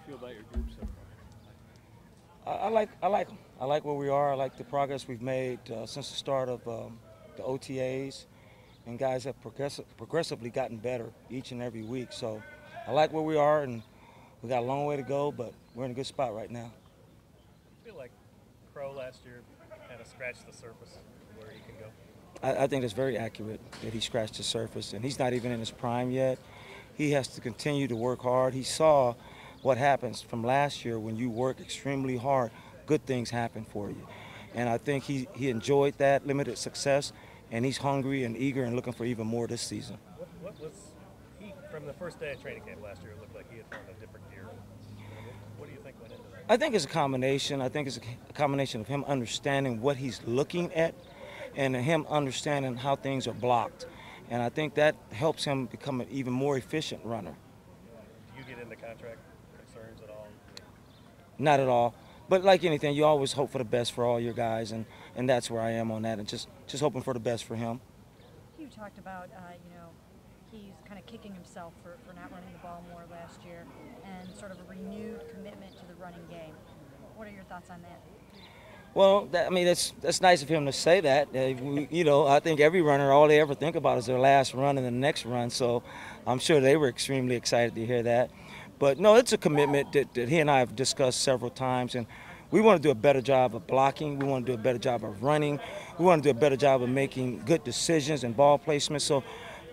feel about your group so far? I like them. I like where we are. I like the progress we've made since the start of the OTAs, and guys have progressively gotten better each and every week. So I like where we are, and we got a long way to go, but we're in a good spot right now. I feel like Crow last year kind of scratched the surface of where he can go. I think it's very accurate that he scratched the surface, and he's not even in his prime yet. He has to continue to work hard. He saw what happens from last year when you work extremely hard, good things happen for you. And I think he enjoyed that limited success, and he's hungry and eager and looking for even more this season. What was he from the first day of training camp last year? It looked like he had found a different gear. What do you think went into that? I think it's a combination. I think it's a combination of him understanding what he's looking at and him understanding how things are blocked. And I think that helps him become an even more efficient runner. Do you get into contract concerns at all? Not at all. But like anything, you always hope for the best for all your guys, and that's where I am on that, and just hoping for the best for him. You talked about, he's kind of kicking himself for not running the ball more last year and sort of a renewed commitment to the running game. What are your thoughts on that? Well, that's nice of him to say that. I think every runner, all they ever think about is their last run and the next run, so I'm sure they were extremely excited to hear that. But no, it's a commitment that he and I have discussed several times, and we want to do a better job of blocking. We want to do a better job of running. We want to do a better job of making good decisions and ball placement. So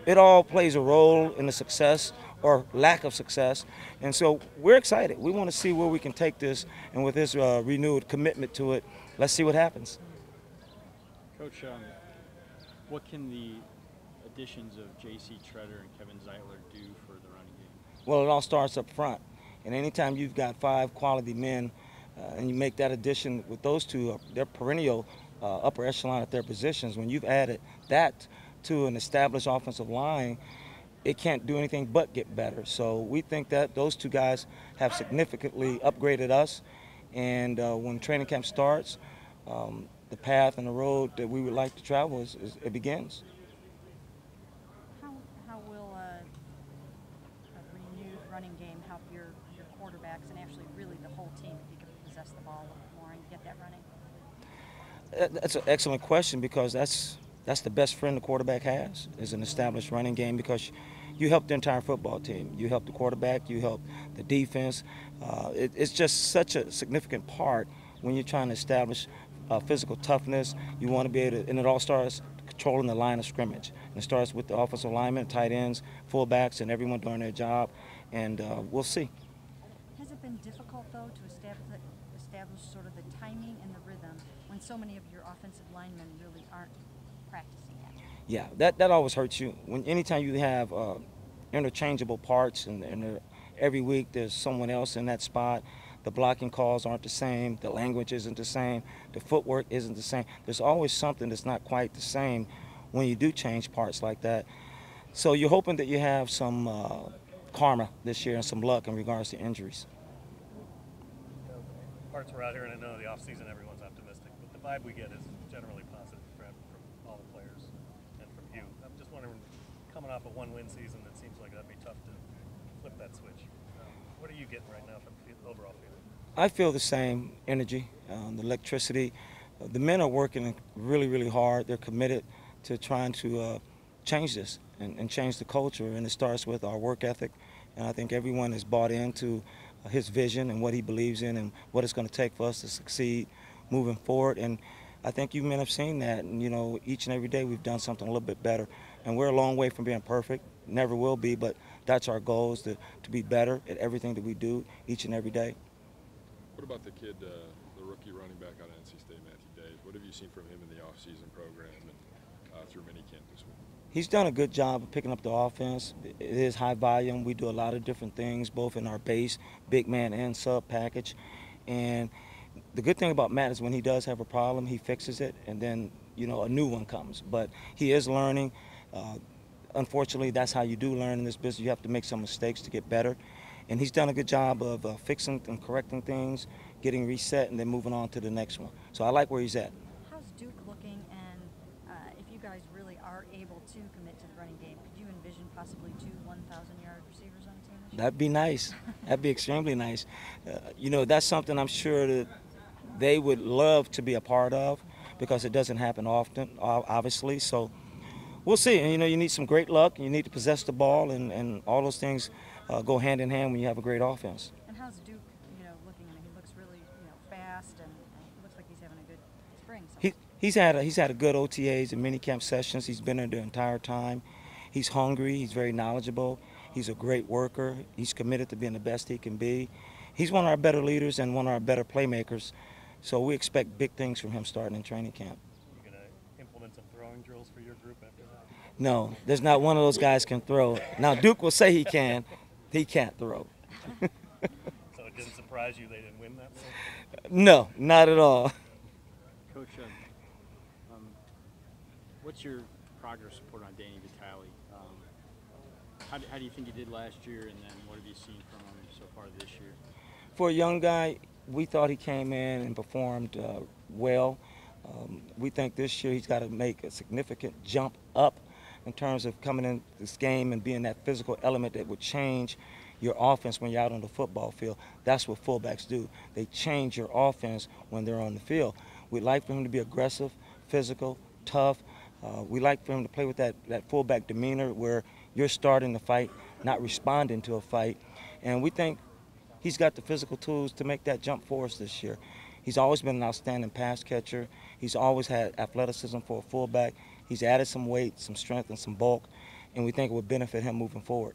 it all plays a role in the success or lack of success. And so we're excited. We want to see where we can take this, and with this renewed commitment to it, let's see what happens. Coach, what can the additions of J.C. Treader and Kevin Zeitler do for the running game? Well, it all starts up front. And anytime you've got 5 quality men and you make that addition with those two, they're perennial upper echelon at their positions. When you've added that to an established offensive line, it can't do anything but get better. So we think that those 2 guys have significantly upgraded us. And when training camp starts, the path and the road that we would like to travel it begins. How will a renewed running game help your quarterbacks and actually really the whole team if you can possess the ball a little bit more and get that running? That's an excellent question, because that's the best friend the quarterback has, is an established running game, because you help the entire football team. You help the quarterback, you help the defense. It's just such a significant part when you're trying to establish physical toughness. You want to be able to, and it all starts controlling the line of scrimmage. And it starts with the offensive linemen, tight ends, fullbacks, and everyone doing their job, and we'll see. Has it been difficult, though, to establish sort of the timing and the rhythm when so many of your offensive linemen really aren't practicing it? Yeah, that always hurts you. Anytime you have interchangeable parts, and every week there's someone else in that spot, the blocking calls aren't the same, the language isn't the same, the footwork isn't the same. There's always something that's not quite the same when you do change parts like that. So you're hoping that you have some karma this year and some luck in regards to injuries. Parts were out here, and I know the offseason everyone's optimistic, but the vibe we get is generally positive from all the players and from you. I'm just wondering, coming off a 1-win season, it seems like that'd be tough to flip that switch. What are you getting right now from the overall feeling? I feel the same energy, the electricity. The men are working really, really hard. They're committed to trying to change this and change the culture, and it starts with our work ethic. And I think everyone has bought into his vision and what he believes in and what it's going to take for us to succeed moving forward. And I think you men have seen that, and each and every day we've done something a little bit better. And we're a long way from being perfect, never will be, but that's our goal, is to be better at everything that we do each and every day. What about the kid, the rookie running back out of NC State, Matthew Dave? What have you seen from him in the offseason program and through minicamp this week? He's done a good job of picking up the offense. It is high volume. We do a lot of different things, both in our base, big man, and sub package. And the good thing about Matt is when he does have a problem, he fixes it, and then a new one comes. But he is learning. Unfortunately, that's how you do learn in this business. You have to make some mistakes to get better. And he's done a good job of fixing and correcting things, getting reset, and then moving on to the next one. So I like where he's at. How's Duke looking, and if you guys really are able to commit to the running game, could you envision possibly 2 1,000-yard receivers on the team this That'd be nice. That'd be extremely nice. You know, that's something I'm sure that they would love to be a part of because it doesn't happen often, obviously. So we'll see. And, you know, you need some great luck. You need to possess the ball, and all those things go hand in hand when you have a great offense. And how's Duke, you know, looking? I mean, he looks really, you know, fast, and looks like he's having a good spring. So. He's had a good OTAs and minicamp sessions. He's been there the entire time. He's hungry. He's very knowledgeable. He's a great worker. He's committed to being the best he can be. He's one of our better leaders and one of our better playmakers. So we expect big things from him starting in training camp. You going to implement some throwing drills for your group after that? No, there's not one of those guys can throw. Now Duke will say he can. He can't throw. So it didn't surprise you they didn't win that one? No, not at all. Coach, what's your progress report on Danny Vitale? How do you think he did last year, and then what have you seen from him so far this year? For a young guy, we thought he came in and performed well. We think this year he's got to make a significant jump up in terms of coming in this game and being that physical element that would change your offense when you're out on the football field. That's what fullbacks do. They change your offense when they're on the field. We'd like for him to be aggressive, physical, tough. We like for him to play with that fullback demeanor where you're starting the fight, not responding to a fight. And we think he's got the physical tools to make that jump for us this year. He's always been an outstanding pass catcher. He's always had athleticism for a fullback. He's added some weight, some strength, and some bulk, and we think it would benefit him moving forward.